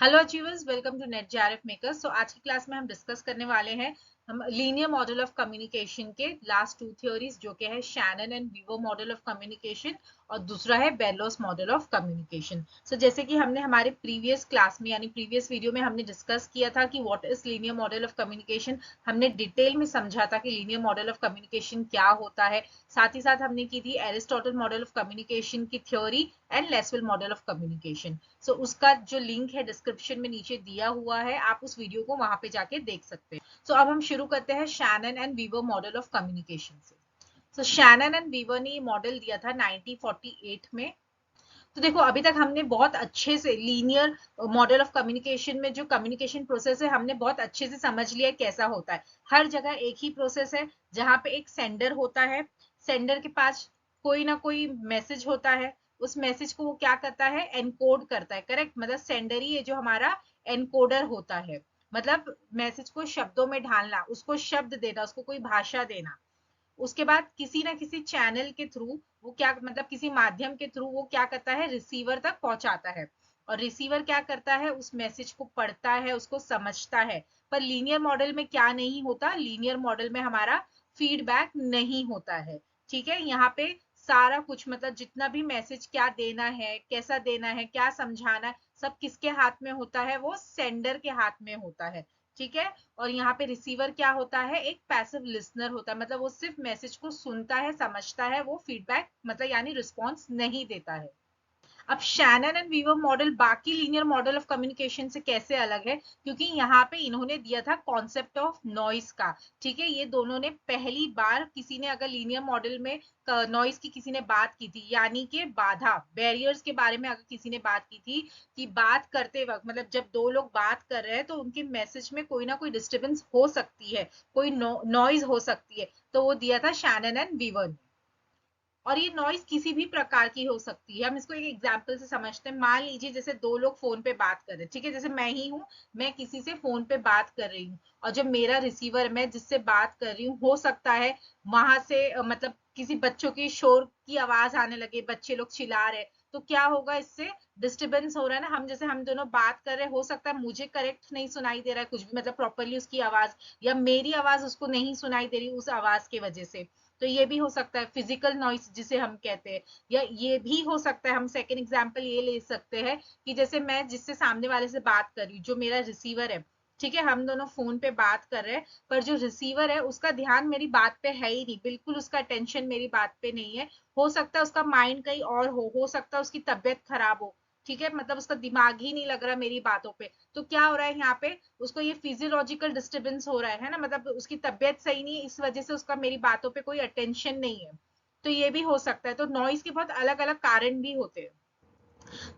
Hello achievers, welcome to NET JRF makers. आज की class में हम डिस्कस करने वाले हैं हम लीनियर मॉडल ऑफ कम्युनिकेशन के लास्ट टू थ्योरीज, जो कि है Shannon and Weaver model of communication और दूसरा है Berlo's model of communication. So जैसे कि हमने हमारे प्रीवियस क्लास में यानी प्रीवियस वीडियो में हमने डिस्कस किया था कि what is linear model of communication. हमने डिटेल में समझा था कि लीनियर मॉडल ऑफ कम्युनिकेशन क्या होता है। साथ ही साथ हमने की थी एरिस्टोटल मॉडल ऑफ कम्युनिकेशन की theory and Lasswell model of communication. So उसका जो लिंक है डिस्क्रिप्शन में नीचे दिया हुआ है, आप उस वीडियो को वहां पे जाके देख सकते हैं। सो अब हम शुरू करते हैं Shannon and Weaver model of communication से। सो शैनन एंड वीवर ने ये मॉडल दिया था 1948 में। तो देखो, अभी तक हमने बहुत अच्छे से लीनियर मॉडल ऑफ कम्युनिकेशन में जो कम्युनिकेशन प्रोसेस है हमने बहुत अच्छे से समझ लिया कैसा होता है। हर जगह एक ही प्रोसेस है जहां पे एक सेंडर होता है। सेंडर के पास कोई ना कोई मैसेज होता है। उस मैसेज को वो क्या करता है, एनकोड करता है। करेक्ट, मतलब सेंडर ही है जो हमारा एनकोडर होता है। मतलब मैसेज को शब्दों में ढालना, उसको शब्द देना, उसको कोई भाषा देना। उसके बाद किसी ना किसी चैनल के थ्रू वो क्या, मतलब किसी माध्यम के थ्रू वो क्या करता है, रिसीवर तक पहुंचाता है। और रिसीवर क्या करता है, उस मैसेज को पढ़ता है, उसको समझता है। पर लीनियर मॉडल में क्या नहीं होता, लीनियर मॉडल में हमारा फीडबैक नहीं होता है। ठीक है, यहाँ पे सारा कुछ, मतलब जितना भी मैसेज क्या देना है, कैसा देना है, क्या समझाना है, सब किसके हाथ में होता है, वो सेंडर के हाथ में होता है। ठीक है। और यहाँ पे रिसीवर क्या होता है, एक पैसिव लिसनर होता है, मतलब वो सिर्फ मैसेज को सुनता है, समझता है, वो फीडबैक मतलब यानी रिस्पॉन्स नहीं देता है। अब शैनन एंड वीवर मॉडल बाकी लीनियर मॉडल ऑफ कम्युनिकेशन से कैसे अलग है, क्योंकि यहाँ पे इन्होंने दिया था कॉन्सेप्ट ऑफ नॉइस का। ठीक है, ये दोनों ने पहली बार, किसी ने अगर लीनियर मॉडल में नॉइस की किसी ने बात की थी, यानी कि बाधा, बैरियर्स के बारे में अगर किसी ने बात की थी कि बात करते वक्त, मतलब जब दो लोग बात कर रहे हैं तो उनके मैसेज में कोई ना कोई डिस्टर्बेंस हो सकती है, कोई नॉइज हो सकती है, तो वो दिया था शैनन एंड वीवर ने। और ये नॉइज किसी भी प्रकार की हो सकती है। हम इसको एक एग्जांपल से समझते हैं। मान लीजिए जैसे दो लोग फोन पे बात कर रहे हैं, ठीक है, जैसे मैं ही हूँ, मैं किसी से फोन पे बात कर रही हूँ, और जब मेरा रिसीवर, मैं जिससे बात कर रही हूँ, हो सकता है वहां से मतलब किसी बच्चों की शोर की आवाज आने लगे, बच्चे लोग चिल्ला रहे, तो क्या होगा, इससे डिस्टरबेंस हो रहा है ना। हम जैसे हम दोनों बात कर रहे हैं, हो सकता है मुझे करेक्ट नहीं सुनाई दे रहा है कुछ भी, मतलब प्रॉपरली उसकी आवाज, या मेरी आवाज उसको नहीं सुनाई दे रही उस आवाज की वजह से। तो ये भी हो सकता है फिजिकल नॉइस जिसे हम कहते हैं। या ये भी हो सकता है, हम सेकंड एग्जांपल ये ले सकते हैं कि जैसे मैं जिससे सामने वाले से बात कर रही हूँ, जो मेरा रिसीवर है, ठीक है, हम दोनों फोन पे बात कर रहे हैं, पर जो रिसीवर है उसका ध्यान मेरी बात पे है ही नहीं, बिल्कुल उसका अटेंशन मेरी बात पे नहीं है। हो सकता है उसका माइंड कहीं और हो सकता है उसकी तबियत खराब हो। ठीक है, मतलब उसका दिमाग ही नहीं लग रहा मेरी बातों पे। तो क्या हो रहा है यहाँ पे, उसको ये फिजियोलॉजिकल डिस्टरबेंस हो रहा है ना, मतलब उसकी तबियत सही नहीं है, इस वजह से उसका मेरी बातों पे कोई अटेंशन नहीं है। तो ये भी हो सकता है। तो नॉइज के बहुत अलग अलग कारण भी होते हैं।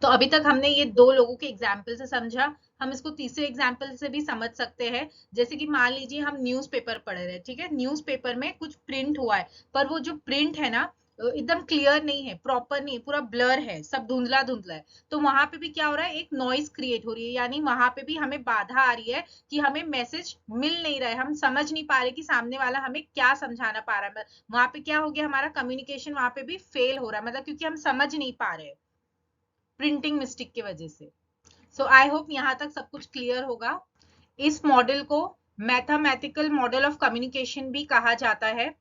तो अभी तक हमने ये दो लोगों के एग्जाम्पल से समझा। हम इसको तीसरे एग्जाम्पल से भी समझ सकते हैं। जैसे कि मान लीजिए हम न्यूज़पेपर पढ़ रहे हैं, ठीक है, न्यूज़पेपर में कुछ प्रिंट हुआ है, पर वो जो प्रिंट है ना, एकदम क्लियर नहीं है, प्रॉपर नहीं है, पूरा ब्लर है, सब धुंधला धुंधला है। तो वहां पे भी क्या हो रहा है, एक नॉइज क्रिएट हो रही है, यानी वहां पे भी हमें बाधा आ रही है कि हमें मैसेज मिल नहीं रहा है, हम समझ नहीं पा रहे कि सामने वाला हमें क्या समझाना पा रहा है। वहां पे क्या हो गया, हमारा कम्युनिकेशन वहां पे भी फेल हो रहा है, मतलब क्योंकि हम समझ नहीं पा रहे प्रिंटिंग मिस्टेक की वजह से। सो आई होप यहाँ तक सब कुछ क्लियर होगा। इस मॉडल को मैथमेटिकल मॉडल ऑफ कम्युनिकेशन भी कहा जाता है।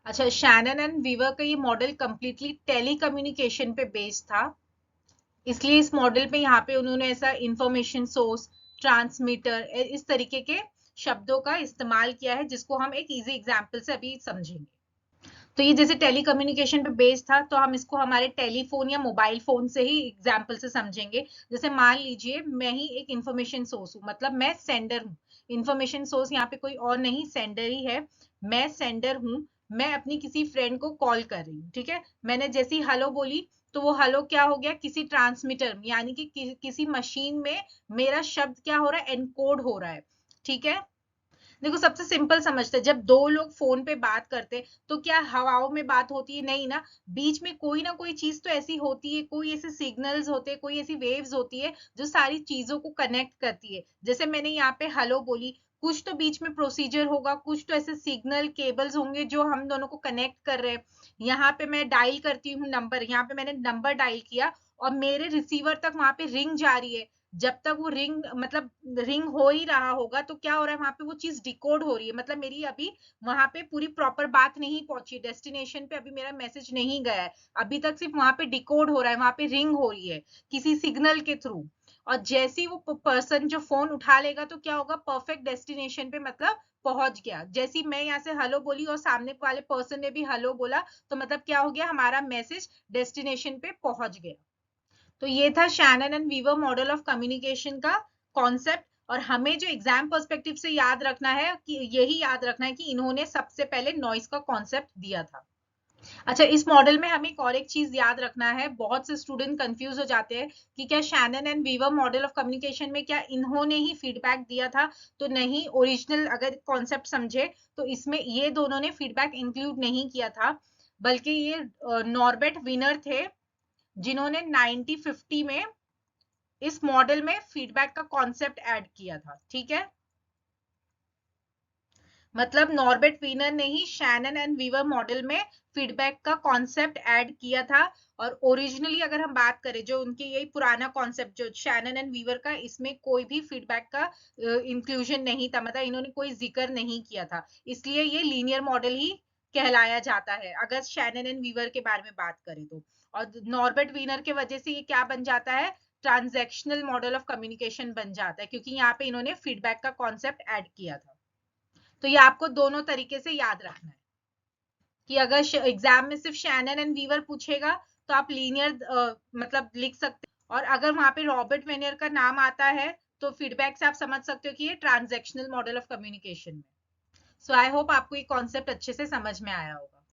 अच्छा, शैनन एंड वीवर का ये मॉडल कंप्लीटली टेली कम्युनिकेशन पे बेस्ड था। इसलिए इस मॉडल पे यहाँ पे उन्होंने ऐसा इंफॉर्मेशन सोर्स, ट्रांसमीटर, इस तरीके के शब्दों का इस्तेमाल किया है, जिसको हम एक इजी एग्जांपल से अभी समझेंगे। तो ये जैसे टेली कम्युनिकेशन पे बेस्ड था, तो हम इसको हमारे टेलीफोन या मोबाइल फोन से ही एग्जाम्पल से समझेंगे। जैसे मान लीजिए मैं ही एक इंफॉर्मेशन सोर्स हूँ, मतलब मैं सेंडर हूँ। इंफॉर्मेशन सोर्स यहाँ पे कोई और नहीं, सेंडर ही है। मैं सेंडर हूँ। मैं अपनी किसी फ्रेंड को कॉल कर रही हूँ, ठीक है, मैंने जैसी हेलो बोली, तो वो हेलो क्या हो गया, किसी ट्रांसमीटर यानी कि किसी मशीन में मेरा शब्द क्या हो रहा है, एनकोड हो रहा है। ठीक है। देखो, सबसे सिंपल समझते हैं, जब दो लोग फोन पे बात करते तो क्या हवाओं में बात होती है, नहीं ना। बीच में कोई ना कोई चीज तो ऐसी होती है, कोई ऐसे सिग्नल्स होते हैं, कोई ऐसी वेव्स होती है जो सारी चीजों को कनेक्ट करती है। जैसे मैंने यहाँ पे हेलो बोली, कुछ तो बीच में प्रोसीजर होगा, कुछ तो ऐसे सिग्नल केबल्स होंगे जो हम दोनों को कनेक्ट कर रहे हैं। यहाँ पे मैं डायल करती हूँ नंबर, यहाँ पे मैंने नंबर डायल किया, और मेरे रिसीवर तक वहां पे रिंग जा रही है, जब तक वो रिंग मतलब रिंग हो ही रहा होगा तो क्या हो रहा है, वहां पे वो चीज डिकोड हो रही है, मतलब मेरी अभी वहां पे पूरी प्रॉपर बात नहीं पहुंची, डेस्टिनेशन पे अभी मेरा मैसेज नहीं गया है, अभी तक सिर्फ वहां पे डिकोड हो रहा है, वहां पे रिंग हो रही है किसी सिग्नल के थ्रू। और जैसे ही वो पर्सन जो फोन उठा लेगा तो क्या होगा, परफेक्ट डेस्टिनेशन पे मतलब पहुंच गया। जैसी मैं यहाँ से हेलो बोली और सामने वाले पर्सन ने भी हेलो बोला, तो मतलब क्या हो गया, हमारा मैसेज डेस्टिनेशन पे पहुंच गया। तो ये था Shannon and Weaver model of communication का कॉन्सेप्ट। और हमें जो एग्जाम पर्सपेक्टिव से याद रखना है कि यही याद रखना है कि इन्होंने सबसे पहले नॉइस का कॉन्सेप्ट दिया था। अच्छा, इस मॉडल में हमें और एक चीज याद रखना है, बहुत से स्टूडेंट कंफ्यूज हो जाते हैं कि क्या Shannon and Weaver model of communication में क्या इन्होंने ही फीडबैक दिया था, तो नहीं, ओरिजिनल अगर कॉन्सेप्ट समझे तो इसमें ये दोनों ने फीडबैक इंक्लूड नहीं किया था, बल्कि ये नॉर्बर्ट विनर थे जिन्होंने 1950 में इस मॉडल में फीडबैक का कॉन्सेप्ट ऐड किया था। ठीक है, मतलब नॉर्बर्ट वीनर ने ही शैनन एंड वीवर मॉडल में फीडबैक का कॉन्सेप्ट ऐड किया था। और ओरिजिनली अगर हम बात करें, जो उनके यही पुराना कॉन्सेप्ट जो शैनन एंड वीवर का, इसमें कोई भी फीडबैक का इंक्लूजन नहीं था, मतलब इन्होंने कोई जिक्र नहीं किया था, इसलिए ये लीनियर मॉडल ही कहलाया जाता है अगर शैनन एंड वीवर के बारे में बात करें तो। और नॉर्बर्ट वीनर के वजह से ये क्या बन जाता है, ट्रांजैक्शनल मॉडल ऑफ कम्युनिकेशन बन जाता है, क्योंकि यहाँ पे इन्होंने फीडबैक का कॉन्सेप्ट ऐड किया था। तो ये आपको दोनों तरीके से याद रखना है कि अगर एग्जाम में सिर्फ शैनन एंड वीवर पूछेगा तो आप लीनियर मतलब लिख सकते हैं, और अगर वहां पे रॉबर्ट वेनियर का नाम आता है तो फीडबैक से आप समझ सकते हो कि ये ट्रांजैक्शनल मॉडल ऑफ कम्युनिकेशन में। सो आई होप आपको ये कॉन्सेप्ट अच्छे से समझ में आया होगा।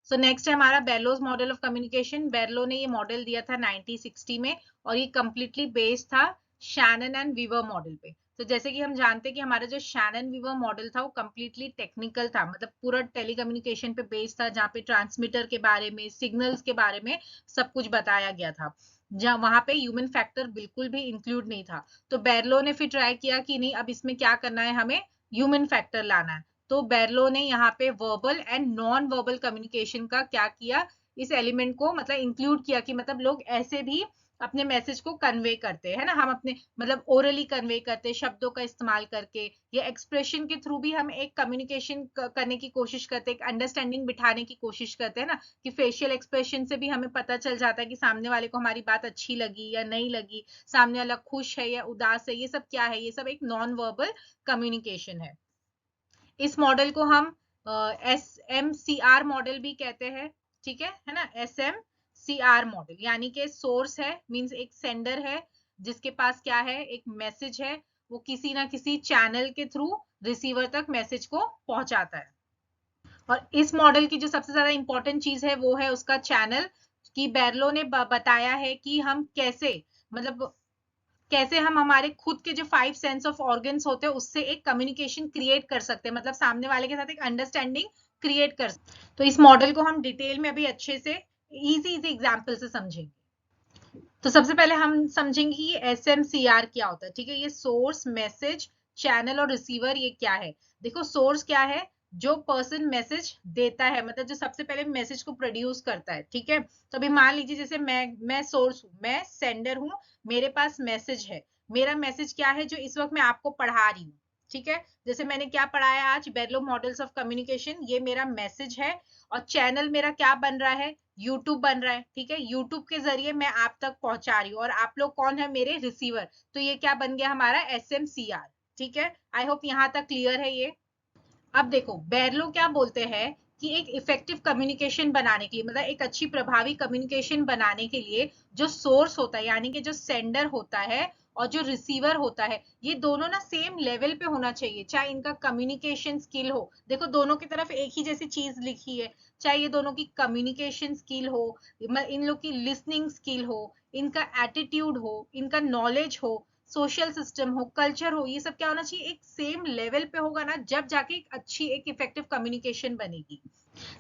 सो नेक्स्ट है हमारा बेरलोज मॉडल ऑफ कम्युनिकेशन। बेरलो ने ये मॉडल दिया था 1960 में, और ये कंप्लीटली बेस्ड था शैनन एंड वीवर मॉडल पे। तो जैसे कि हम जानते हैं कि हमारा जो शैनन वीवर मॉडल था वो कंप्लीटली टेक्निकल था, मतलब पूरा टेलीकम्युनिकेशन पे बेस्ड था, जहाँ पे ट्रांसमीटर के बारे में, सिग्नल्स के बारे में सब कुछ बताया गया था, जहाँ वहां पे ह्यूमन फैक्टर बिल्कुल भी इंक्लूड नहीं था। तो बेरलो ने फिर ट्राई किया कि नहीं, अब इसमें क्या करना है, हमें ह्यूमन फैक्टर लाना है। तो बेरलो ने यहाँ पे verbal and non verbal communication का क्या किया, इस एलिमेंट को मतलब इंक्लूड किया कि मतलब लोग ऐसे भी अपने मैसेज को कन्वे करते हैं ना, हम अपने मतलब ओरली कन्वे करते हैं शब्दों का इस्तेमाल करके, या एक्सप्रेशन के थ्रू भी हम एक कम्युनिकेशन करने की कोशिश करते हैं, एक अंडरस्टैंडिंग बिठाने की कोशिश करते हैं ना, कि फेशियल एक्सप्रेशन से भी हमें पता चल जाता है कि सामने वाले को हमारी बात अच्छी लगी या नहीं लगी, सामने वाला खुश है या उदास है, ये सब क्या है, ये सब एक नॉन वर्बल कम्युनिकेशन है। इस मॉडल को हम SMCR मॉडल भी कहते हैं। ठीक है ना, SMCR मॉडल यानी कि सोर्स है, मींस एक सेंडर है जिसके पास क्या है, एक मैसेज है, वो किसी ना किसी चैनल के थ्रू रिसीवर तक मैसेज को पहुंचाता है। और इस मॉडल की जो सबसे ज्यादा इंपॉर्टेंट चीज है वो है उसका चैनल, कि बेरलो ने बताया है कि हम कैसे, मतलब कैसे हम हमारे खुद के जो 5 सेंस ऑफ ऑर्गन्स होते हैं उससे एक कम्युनिकेशन क्रिएट कर सकते हैं, मतलब सामने वाले के साथ एक अंडरस्टैंडिंग क्रिएट कर सकते हैं। तो इस मॉडल को हम डिटेल में अभी अच्छे से इजी इजी एग्जांपल से समझेंगे। तो सबसे पहले हम समझेंगे कि ये SMCR क्या होता है। ठीक है, ये सोर्स, मैसेज, चैनल और रिसीवर, ये क्या है। देखो, सोर्स क्या है, जो पर्सन मैसेज देता है, मतलब जो सबसे पहले मैसेज को प्रोड्यूस करता है। ठीक है, तो अभी मान लीजिए जैसे मैं सोर्स हूँ, मैं सेंडर हूँ, मेरे पास मैसेज है, मेरा मैसेज क्या है जो इस वक्त मैं आपको पढ़ा रही हूँ। ठीक है, जैसे मैंने क्या पढ़ाया आज, बेरलो मॉडल्स ऑफ कम्युनिकेशन, ये मेरा मैसेज है। और चैनल मेरा क्या बन रहा है, यूट्यूब बन रहा है। ठीक है, यूट्यूब के जरिए मैं आप तक पहुंचा रही हूँ, और आप लोग कौन है, मेरे रिसीवर। तो ये क्या बन गया हमारा, SMCR। ठीक है, आई होप यहाँ तक क्लियर है ये। अब देखो, बेरलो क्या बोलते हैं कि एक इफेक्टिव कम्युनिकेशन बनाने के लिए, मतलब एक अच्छी प्रभावी कम्युनिकेशन बनाने के लिए, जो सोर्स होता है यानी कि जो सेंडर होता है और जो रिसीवर होता है, ये दोनों ना सेम लेवल पे होना चाहिए, चाहे इनका कम्युनिकेशन स्किल हो। देखो, दोनों की तरफ एक ही जैसी चीज लिखी है, चाहे ये दोनों की कम्युनिकेशन स्किल हो, इन लोग की लिसनिंग स्किल हो, इनका एटीट्यूड हो, इनका नॉलेज हो, सोशल सिस्टम हो, कल्चर हो, ये सब क्या होना चाहिए, एक सेम लेवल पे होगा ना, जब जाके एक अच्छी एक इफेक्टिव कम्युनिकेशन बनेगी।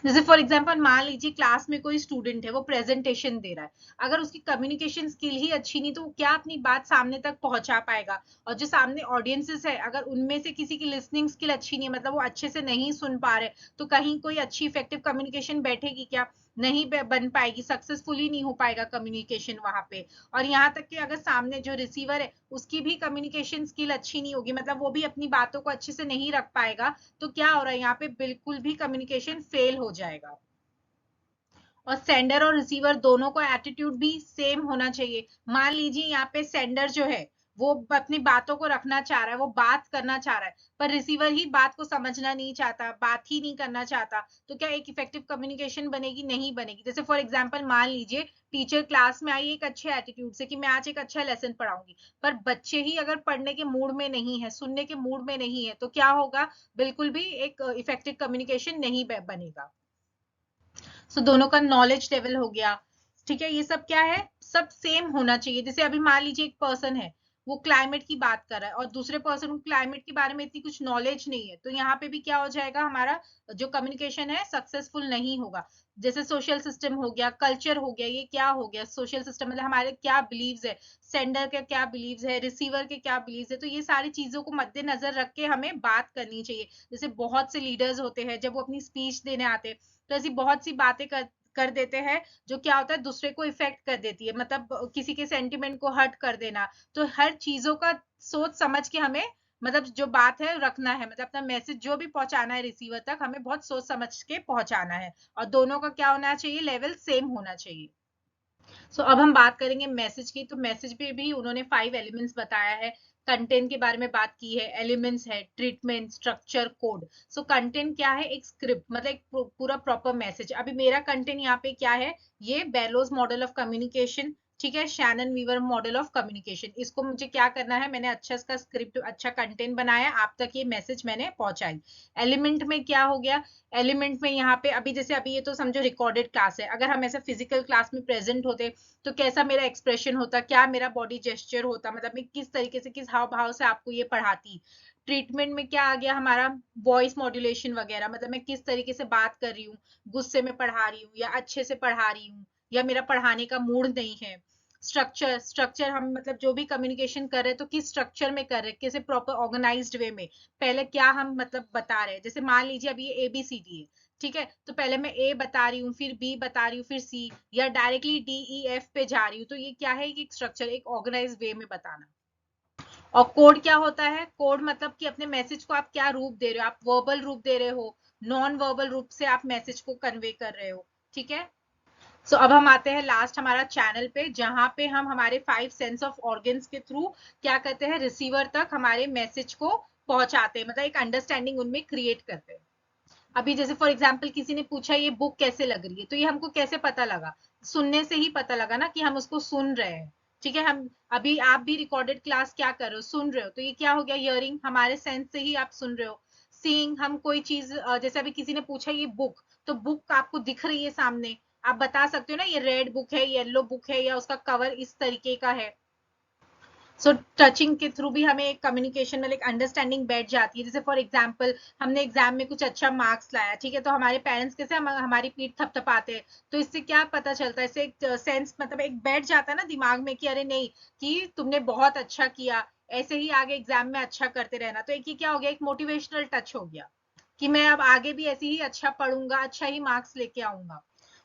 जैसे फॉर एग्जांपल मान लीजिए क्लास में कोई स्टूडेंट है, वो प्रेजेंटेशन दे रहा है, अगर उसकी कम्युनिकेशन स्किल ही अच्छी नहीं, तो क्या अपनी बात सामने तक पहुंचा पाएगा। और जो सामने ऑडियंसेस है, अगर उनमें से किसी की लिसनिंग स्किल अच्छी नहीं है, मतलब वो अच्छे से नहीं सुन पा रहे, तो कहीं कोई अच्छी इफेक्टिव कम्युनिकेशन बैठेगी क्या। नहीं बन पाएगी, सक्सेसफुली नहीं हो पाएगा कम्युनिकेशन वहां पे। और यहाँ तक कि अगर सामने जो रिसीवर है उसकी भी कम्युनिकेशन स्किल अच्छी नहीं होगी, मतलब वो भी अपनी बातों को अच्छे से नहीं रख पाएगा, तो क्या हो रहा है यहाँ पे, बिल्कुल भी कम्युनिकेशन फेल हो जाएगा। और सेंडर और रिसीवर दोनों को एटीट्यूड भी सेम होना चाहिए। मान लीजिए यहाँ पे सेंडर जो है वो अपनी बातों को रखना चाह रहा है, वो बात करना चाह रहा है, पर रिसीवर ही बात को समझना नहीं चाहता, बात ही नहीं करना चाहता, तो क्या एक इफेक्टिव कम्युनिकेशन बनेगी? नहीं बनेगी। जैसे फॉर एग्जाम्पल मान लीजिए टीचर क्लास में आई एक अच्छे एटीट्यूड से कि मैं आज एक अच्छा लेसन पढ़ाऊंगी, पर बच्चे ही अगर पढ़ने के मूड में नहीं है, सुनने के मूड में नहीं है, तो क्या होगा? बिल्कुल भी एक इफेक्टिव कम्युनिकेशन नहीं बनेगा। सो दोनों का नॉलेज लेवल हो गया। ठीक है, ये सब क्या है, सब सेम होना चाहिए। जैसे अभी मान लीजिए एक पर्सन है, वो क्लाइमेट की बात कर रहा है और दूसरे पर्सन को क्लाइमेट के बारे में इतनी कुछ नॉलेज नहीं है, तो यहाँ पे भी क्या हो जाएगा, हमारा जो कम्युनिकेशन है सक्सेसफुल नहीं होगा। जैसे सोशल सिस्टम हो गया, कल्चर हो गया, ये क्या हो गया सोशल सिस्टम, मतलब हमारे क्या बिलीव्स है, सेंडर के क्या बिलीव्स है, रिसीवर के क्या बिलीव्स है, तो ये सारी चीजों को मद्देनजर रख के हमें बात करनी चाहिए। जैसे बहुत से लीडर्स होते हैं, जब वो अपनी स्पीच देने आते हैं तो ऐसी बहुत सी बातें कर देते हैं जो क्या होता है, दूसरे को इफेक्ट कर देती है, मतलब किसी के सेंटिमेंट को हर्ट कर देना। तो हर चीजों का सोच समझ के हमें, मतलब जो बात है रखना है, मतलब अपना मैसेज जो भी पहुंचाना है रिसीवर तक, हमें बहुत सोच समझ के पहुंचाना है। और दोनों का क्या होना चाहिए, लेवल सेम होना चाहिए। अब हम बात करेंगे मैसेज की। तो मैसेज पे भी उन्होंने 5 एलिमेंट्स बताया है। कंटेंट के बारे में बात की है, एलिमेंट्स है, ट्रीटमेंट, स्ट्रक्चर, कोड। कंटेंट क्या है, एक स्क्रिप्ट, मतलब एक पूरा प्रॉपर मैसेज। अभी मेरा कंटेंट यहाँ पे क्या है, ये बेरलोज मॉडल ऑफ कम्युनिकेशन, ठीक है, Shannon Weaver model of communication. इसको मुझे क्या करना है, मैंने अच्छा इसका स्क्रिप्ट, अच्छा कंटेंट बनाया, आप तक ये मैसेज मैंने पहुंचाई। एलिमेंट में क्या हो गया, एलिमेंट में यहाँ पे अभी जैसे अभी ये तो समझो रिकॉर्डेड क्लास है, अगर हम ऐसे फिजिकल क्लास में प्रेजेंट होते तो कैसा मेरा एक्सप्रेशन होता, क्या मेरा बॉडी जेस्चर होता, मतलब मैं किस तरीके से, किस हाव भाव से आपको ये पढ़ाती। ट्रीटमेंट में क्या आ गया हमारा, वॉइस मॉड्यूलेशन वगैरह, मतलब मैं किस तरीके से बात कर रही हूँ, गुस्से में पढ़ा रही हूँ या अच्छे से पढ़ा रही हूँ, या मेरा पढ़ाने का मूड नहीं है। स्ट्रक्चर, स्ट्रक्चर हम मतलब जो भी कम्युनिकेशन कर रहे हैं तो किस स्ट्रक्चर में कर रहे हैं, कैसे प्रॉपर ऑर्गेनाइज्ड वे में, पहले क्या हम मतलब बता रहे हैं। जैसे मान लीजिए अभी ये ABCD है, ठीक है, तो पहले मैं A बता रही हूँ, फिर B बता रही हूँ, फिर C, या डायरेक्टली DEF पे जा रही हूँ, तो ये क्या है, एक स्ट्रक्चर, एक ऑर्गेनाइज वे में बताना। और कोड क्या होता है, कोड मतलब कि अपने मैसेज को आप क्या रूप दे रहे हो, आप वर्बल रूप दे रहे हो, नॉन वर्बल रूप से आप मैसेज को कन्वे कर रहे हो। ठीक है, अब हम आते हैं लास्ट हमारा चैनल पे, जहां पे हम हमारे 5 सेंस ऑफ ऑर्गन्स के थ्रू क्या करते हैं, रिसीवर तक हमारे मैसेज को पहुंचाते हैं, मतलब एक अंडरस्टैंडिंग उनमें क्रिएट करते हैं। अभी जैसे फॉर एग्जाम्पल किसी ने पूछा ये बुक कैसे लग रही है, तो ये हमको कैसे पता लगा, सुनने से ही पता लगा ना कि हम उसको सुन रहे हैं। ठीक है, हम अभी आप भी रिकॉर्डेड क्लास क्या कर रहे हो, सुन रहे हो, तो ये क्या हो गया, हियरिंग, हमारे सेंस से ही आप सुन रहे हो। सीइंग, हम कोई चीज जैसे अभी किसी ने पूछा ये बुक, तो बुक आपको दिख रही है सामने, आप बता सकते हो ना ये रेड बुक है, येलो बुक है, या उसका कवर इस तरीके का है। टचिंग के थ्रू भी हमें एक कम्युनिकेशन में एक अंडरस्टैंडिंग बैठ जाती है। जैसे फॉर एग्जांपल हमने एग्जाम में कुछ अच्छा मार्क्स लाया, ठीक है, तो हमारे पेरेंट्स कैसे हमारी पीठ थपथपाते हैं, तो इससे क्या पता चलता है, इससे एक सेंस मतलब एक बैठ जाता है ना दिमाग में कि अरे नहीं, कि तुमने बहुत अच्छा किया, ऐसे ही आगे एग्जाम में अच्छा करते रहना। तो एक ये क्या हो गया, एक मोटिवेशनल टच हो गया कि मैं अब आगे भी ऐसे ही अच्छा पढ़ूंगा, अच्छा ही मार्क्स लेके आऊंगा।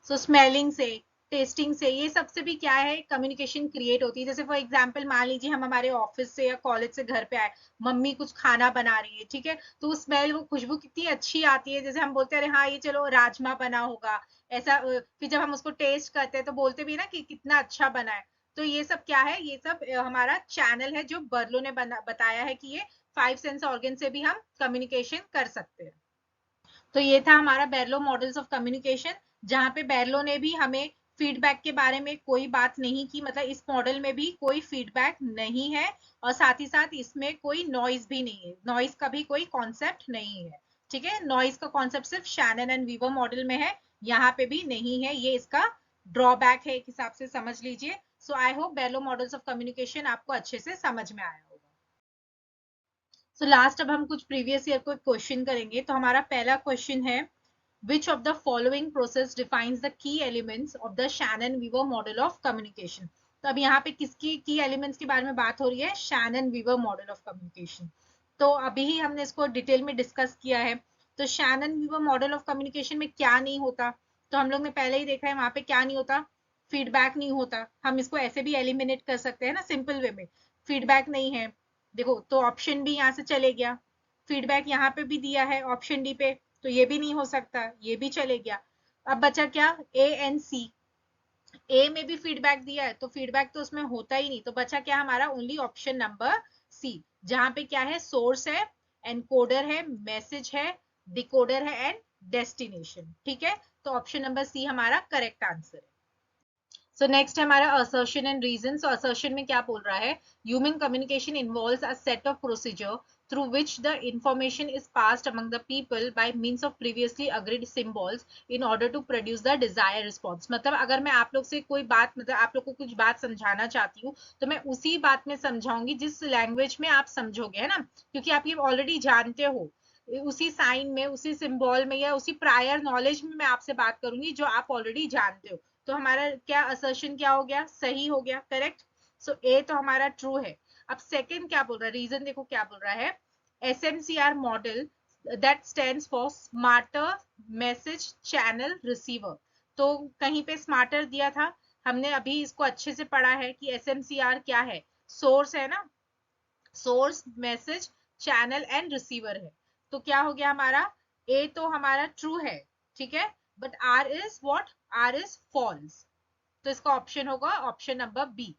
स्मेलिंग से, टेस्टिंग से, ये सबसे भी क्या है, कम्युनिकेशन क्रिएट होती है। जैसे फॉर एग्जांपल मान लीजिए हम हमारे ऑफिस से या कॉलेज से घर पे आए, मम्मी कुछ खाना बना रही है, ठीक है, तो वो स्मेल, वो खुशबू कितनी अच्छी आती है, जैसे हम बोलते हैं अरे हाँ ये चलो राजमा बना होगा, ऐसा फिर जब हम उसको टेस्ट करते हैं तो बोलते भी ना कि कितना अच्छा बना है। तो ये सब क्या है, ये सब हमारा चैनल है जो बर्लो ने बताया है कि ये 5 सेंस ऑर्गन से भी हम कम्युनिकेशन कर सकते हैं। तो ये था हमारा बेरलो मॉडल्स ऑफ कम्युनिकेशन, जहाँ पे बेरलो ने भी हमें फीडबैक के बारे में कोई बात नहीं की, मतलब इस मॉडल में भी कोई फीडबैक नहीं है, और साथ ही साथ इसमें कोई नॉइज भी नहीं है, नॉइज का भी कोई कॉन्सेप्ट नहीं है। ठीक है, नॉइज का कॉन्सेप्ट सिर्फ शैनन एंड वीवर मॉडल में है, यहाँ पे भी नहीं है, ये इसका ड्रॉबैक है, एक हिसाब से समझ लीजिए। So I hope Berlo models of communication आपको अच्छे से समझ में आया होगा। लास्ट अब हम कुछ प्रीवियस ईयर को क्वेश्चन करेंगे। तो हमारा पहला क्वेश्चन है, which of the following process defines the key elements of the Shannon-Weaver model of communication? तो अब यहाँ पे किसकी की एलिमेंट्स के बारे में बात हो रही है, Shannon Weaver model of communication. तो अभी ही हमने इसको डिटेल में डिस्कस किया है। तो Shannon Weaver model of communication में क्या नहीं होता, तो हम लोग ने पहले ही देखा है वहां पे क्या नहीं होता, फीडबैक नहीं होता। हम इसको ऐसे भी एलिमिनेट कर सकते हैं ना सिंपल वे में, फीडबैक नहीं है, देखो तो ऑप्शन बी यहाँ से चले गया, फीडबैक यहाँ पे भी दिया है ऑप्शन डी पे, तो ये भी नहीं हो सकता, ये भी चले गया। अब बचा क्या, ए एंड सी। ए में भी फीडबैक दिया है तो फीडबैक तो उसमें होता ही नहीं, तो बचा क्या हमारा, ओनली ऑप्शन नंबर सी, जहां पे क्या है, सोर्स है, एनकोडर है, मैसेज है, डिकोडर है एंड डेस्टिनेशन। ठीक है, तो ऑप्शन नंबर सी हमारा करेक्ट आंसर है। सो नेक्स्ट है हमारा assertion and reason. So assertion में क्या बोल रहा है, human communication involves a set of procedure through which the information is passed among the people by means of previously agreed symbols in order to produce the desired response। मतलब अगर मैं आप लोग से कोई बात, मतलब आप लोग को कुछ बात समझाना चाहती हूँ तो मैं उसी बात में समझाऊंगी जिस लैंग्वेज में आप समझोगे, है ना, क्योंकि आप ये ऑलरेडी जानते हो, उसी साइन में, उसी सिंबल में या उसी प्रायर नॉलेज में मैं आपसे बात करूंगी जो आप ऑलरेडी जानते हो। तो हमारा क्या असर्शन क्या हो गया, सही हो गया, करेक्ट। सो ए तो हमारा ट्रू है। अब सेकंड क्या बोल रहा है, रीजन देखो क्या बोल रहा है, SMCR model that stands for smarter message channel receiver. तो कहीं पे स्मार्टर दिया था, हमने अभी इसको अच्छे से पढ़ा है कि SMCR क्या है, सोर्स है ना, source message channel and receiver है। तो क्या हो गया हमारा, ए तो हमारा ट्रू है, ठीक है, but R is what, R is false, तो इसका ऑप्शन होगा option number B.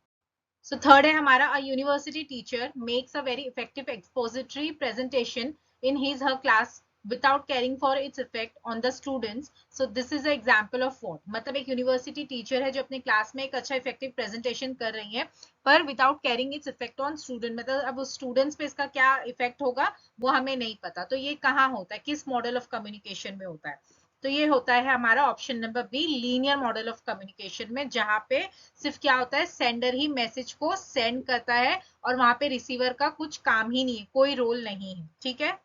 So third है हमारा, a university teacher makes a very effective expository presentation in his her class without caring for its effect on the students, so this is an example of what, मतलब एक university teacher है जो अपने class में एक अच्छा effective presentation कर रही है पर without carrying its effect on student, मतलब अब स्टूडेंट्स पे इसका क्या इफेक्ट होगा वो हमें नहीं पता। तो ये कहाँ होता है, किस मॉडल ऑफ कम्युनिकेशन में होता है, तो ये होता है हमारा option number B, linear model of communication में, जहां पे सिर्फ क्या होता है, सेंडर ही मैसेज को सेंड करता है और वहां पे रिसीवर का कुछ काम ही नहीं है, कोई रोल नहीं है। ठीक है,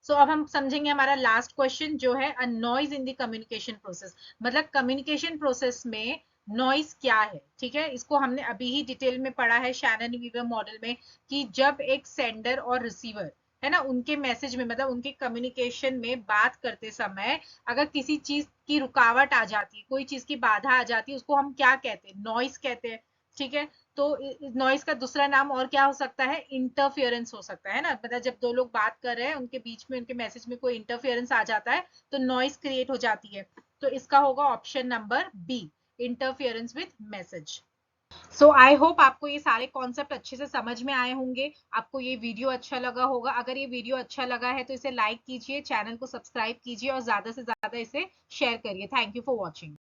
सो अब हम समझेंगे हमारा लास्ट क्वेश्चन जो है, a noise in the communication process, मतलब कम्युनिकेशन प्रोसेस में नॉइज क्या है। ठीक है, इसको हमने अभी ही डिटेल में पढ़ा है शैनन वीवर मॉडल में, कि जब एक सेंडर और रिसीवर है ना, उनके मैसेज में, मतलब उनके कम्युनिकेशन में बात करते समय अगर किसी चीज की रुकावट आ जाती है, कोई चीज की बाधा आ जाती है, उसको हम क्या कहते हैं, नॉइज कहते हैं। ठीक है, तो नॉइज का दूसरा नाम और क्या हो सकता है, इंटरफियरेंस हो सकता है ना, मतलब जब दो लोग बात कर रहे हैं उनके बीच में उनके मैसेज में कोई इंटरफियरेंस आ जाता है तो नॉइज क्रिएट हो जाती है। तो इसका होगा option number B, interference with message. So I hope आपको ये सारे कॉन्सेप्ट अच्छे से समझ में आए होंगे, आपको ये वीडियो अच्छा लगा होगा। अगर ये वीडियो अच्छा लगा है तो इसे लाइक कीजिए, चैनल को सब्सक्राइब कीजिए और ज्यादा से ज्यादा इसे शेयर करिए। Thank you for watching.